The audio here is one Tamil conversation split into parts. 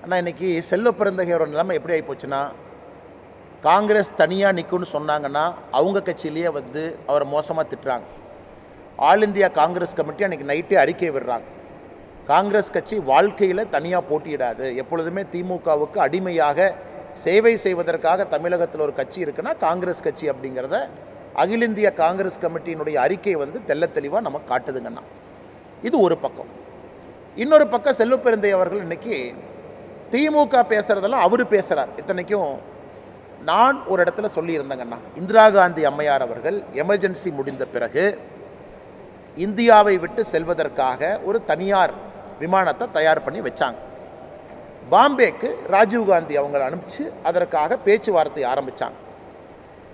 ஆனால் இன்றைக்கி செல்வ பெருந்தகையோட நிலைமை எப்படி ஆகிப்போச்சுன்னா, காங்கிரஸ் தனியாக நிற்கும்னு சொன்னாங்கன்னா அவங்க கட்சியிலேயே வந்து அவரை மோசமாக திட்டுறாங்க. ஆல் இந்தியா காங்கிரஸ் கமிட்டி அன்றைக்கி நைட்டே அறிக்கை விடுறாங்க. காங்கிரஸ் கட்சி வாழ்க்கையில் தனியாக போட்டியிடாது, எப்பொழுதுமே திமுகவுக்கு அடிமையாக சேவை செய்வதற்காக தமிழகத்தில் ஒரு கட்சி இருக்குன்னா காங்கிரஸ் கட்சி அப்படிங்கிறத அகில இந்திய காங்கிரஸ் கமிட்டியினுடைய அறிக்கை வந்து தெள்ள தெளிவாக நமக்கு காட்டுதுங்கண்ணா. இது ஒரு பக்கம். இன்னொரு பக்கம் செல்வ பெருந்தை அவர்கள் இன்றைக்கி திமுக பேசுகிறதெல்லாம் அவர் பேசுகிறார். இத்தனைக்கும் நான் ஒரு இடத்துல சொல்லியிருந்தேங்கண்ணா, இந்திரா காந்தி அம்மையார் அவர்கள் எமர்ஜென்சி முடிந்த பிறகு இந்தியாவை விட்டு செல்வதற்காக ஒரு தனியார் விமானத்தை தயார் பண்ணி வச்சாங்க. பாம்பேக்கு ராஜீவ்காந்தி அவங்களை அனுப்பிச்சு அதற்காக பேச்சுவார்த்தை ஆரம்பித்தாங்க.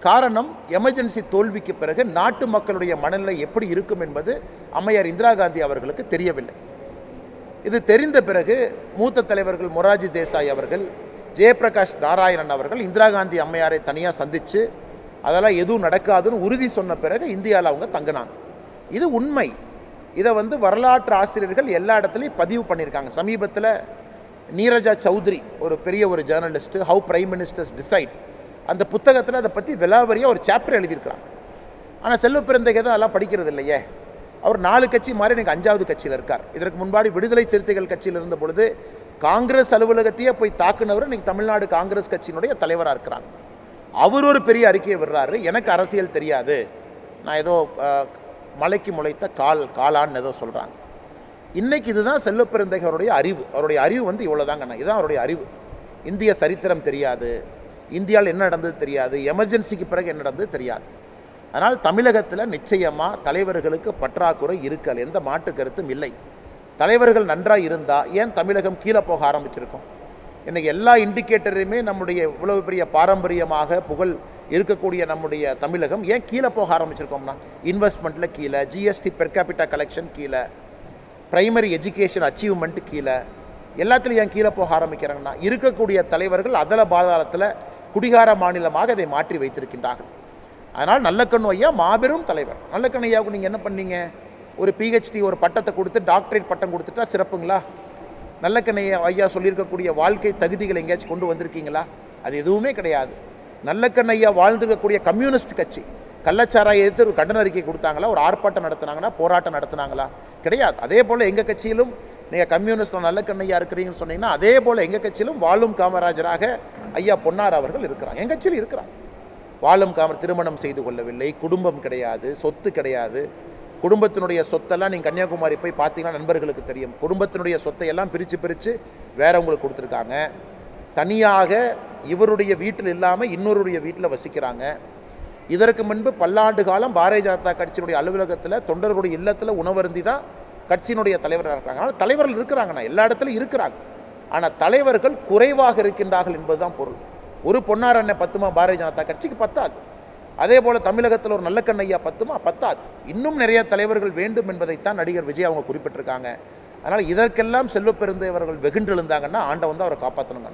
காரணம், எமர்ஜென்சி தோல்விக்கு பிறகு நாட்டு மக்களுடைய மனநிலை எப்படி இருக்கும் என்பது அம்மையார் இந்திரா காந்தி அவர்களுக்கு தெரியவில்லை. இது தெரிந்த பிறகு மூத்த தலைவர்கள் மொரார்ஜி தேசாய் அவர்கள், ஜெயபிரகாஷ் நாராயணன் அவர்கள் இந்திரா காந்தி அம்மையாரை தனியாக சந்தித்து அதெல்லாம் எதுவும் நடக்காதுன்னு உறுதி சொன்ன பிறகு இந்தியாவில் அவங்க தங்கினாங்க. இது உண்மை. இதை வந்து வரலாற்று ஆசிரியர்கள் எல்லா இடத்துலையும் பதிவு பண்ணியிருக்காங்க. சமீபத்தில் நீரஜா சௌத்ரி ஒரு பெரிய ஒரு journalist, how prime ministers decide, அந்த புத்தகத்தில் அதை பற்றி விலாவரியாக ஒரு சாப்டர் எழுதியிருக்கிறாங்க. ஆனால் செல்வ பெருந்தகை தான் அதெல்லாம் படிக்கிறது இல்லையே. அவர் 4 கட்சி மாறி எனக்கு 5வது கட்சியில் இருக்கார். இதற்கு முன்பாடி விடுதலை சிறுத்தைகள் கட்சியில் இருந்த பொழுது காங்கிரஸ் அலுவலகத்தையே போய் தாக்குனவர் இன்றைக்கி தமிழ்நாடு காங்கிரஸ் கட்சியினுடைய தலைவராக இருக்கிறாங்க. அவர் ஒரு பெரிய அறிக்கையை விடுறாரு, எனக்கு அரசியல் தெரியாது, நான் ஏதோ மலைக்கு முளைத்த காலான்னு ஏதோ சொல்கிறாங்க. இன்றைக்கி இதுதான் செல்வ பெருந்தகையோருடைய அறிவு. அவருடைய அறிவு வந்து இவ்வளோதாங்கண்ணா, இதுதான் அவருடைய அறிவு. இந்திய சரித்திரம் தெரியாது, இந்தியாவில் என்ன நடந்தது தெரியாது, எமர்ஜென்சிக்கு பிறகு என்ன நடந்தது தெரியாது. அதனால் தமிழகத்தில் நிச்சயமாக தலைவர்களுக்கு பற்றாக்குறை இருக்கல், எந்த மாற்று கருத்தும் இல்லை. தலைவர்கள் நன்றாக இருந்தால் ஏன் தமிழகம் கீழே போக ஆரம்பிச்சிருக்கோம்? இன்றைக்கி எல்லா இண்டிகேட்டரையுமே நம்முடைய இவ்வளவு பெரிய பாரம்பரியமாக புகழ் இருக்கக்கூடிய நம்முடைய தமிழகம் ஏன் கீழே போக ஆரம்பிச்சிருக்கோம்னா, இன்வெஸ்ட்மெண்ட்டில் கீழே, ஜிஎஸ்டி பெர் கேபிட்டா கலெக்ஷன் கீழே, பிரைமரி எஜுகேஷன் அச்சீவ்மெண்ட் கீழே, எல்லாத்துலையும் ஏன் கீழே போக ஆரம்பிக்கிறாங்கன்னா, இருக்கக்கூடிய தலைவர்கள் அதல பாதாளத்தில் குடிகார மாநிலமாக அதை மாற்றி வைத்திருக்கின்றார்கள். அதனால் நல்லக்கண்ணு ஐயா மாபெரும் தலைவர். நல்லக்கண்ணு ஐயாவுக்கு நீங்கள் என்ன பண்ணீங்க? ஒரு பிஹெச்டி ஒரு பட்டத்தை கொடுத்து டாக்டரேட் பட்டம் கொடுத்துட்டா சிறப்புங்களா? நல்லக்கண்ணு ஐயா சொல்லியிருக்கக்கூடிய வாழ்க்கை தகுதிகள் எங்கேயாச்சும் கொண்டு வந்திருக்கீங்களா? அது எதுவுமே கிடையாது. நல்லக்கண்ணு ஐயா வாழ்ந்திருக்கக்கூடிய கம்யூனிஸ்ட் கட்சி கள்ளச்சாராயை எதிர்த்து ஒரு கண்டன அறிக்கை கொடுத்தாங்களா? ஒரு ஆர்ப்பாட்டம் நடத்தினாங்கன்னா, போராட்டம் நடத்தினாங்களா? கிடையாது. அதே போல் எங்கள் கட்சியிலும் நீங்கள் கம்யூனிஸ்ட் நல்லக்கண்ணு ஐயா இருக்கிறீங்கன்னு சொன்னீங்கன்னா, அதே போல் எங்கள் கட்சியிலும் வாழும் காமராஜராக ஐயா பொன்னார் அவர்கள் இருக்கிறாங்க. எங்கள் கட்சியில் இருக்கிறாங்க. வாழும் திருமணம் செய்து கொள்ளவில்லை, குடும்பம் கிடையாது, சொத்து கிடையாது. குடும்பத்தினுடைய சொத்தெல்லாம் நீங்கள் கன்னியாகுமரி போய் பார்த்தீங்கன்னா நண்பர்களுக்கு தெரியும். குடும்பத்தினுடைய சொத்தை எல்லாம் பிரித்து வேறவங்களுக்கு கொடுத்துருக்காங்க. தனியாக இவருடைய வீட்டில் இல்லாமல் இன்னொருடைய வீட்டில் வசிக்கிறாங்க. இதற்கு முன்பு பல்லாண்டு காலம் பாரதிய ஜனதா கட்சியினுடைய அலுவலகத்தில் தொண்டர்களுடைய இல்லத்தில் உணவருந்தி தான் கட்சியினுடைய தலைவராக இருக்கிறாங்க. ஆனால் தலைவர்கள் இருக்கிறாங்கண்ணா, எல்லா இடத்துலையும் இருக்கிறாங்க. ஆனால் தலைவர்கள் குறைவாக இருக்கின்றார்கள் என்பதுதான் பொருள். ஒரு பொன்னார் அண்ணன் பத்துமா பாரதிய ஜனதா கட்சிக்கு பத்தாது. அதே போல் தமிழகத்தில் ஒரு நல்லக்கண்ணு ஐயா பத்துமா பத்தாது. இன்னும் நிறைய தலைவர்கள் வேண்டும் என்பதைத்தான் நடிகர் விஜய் அவங்க குறிப்பிட்டிருக்காங்க. அதனால் இதற்கெல்லாம் செல்வ பெருந்தகை அவர்கள் வெகுண்டெழுந்தாங்கன்னா ஆண்டவன் தான் அவரை காப்பாற்றணுங்க.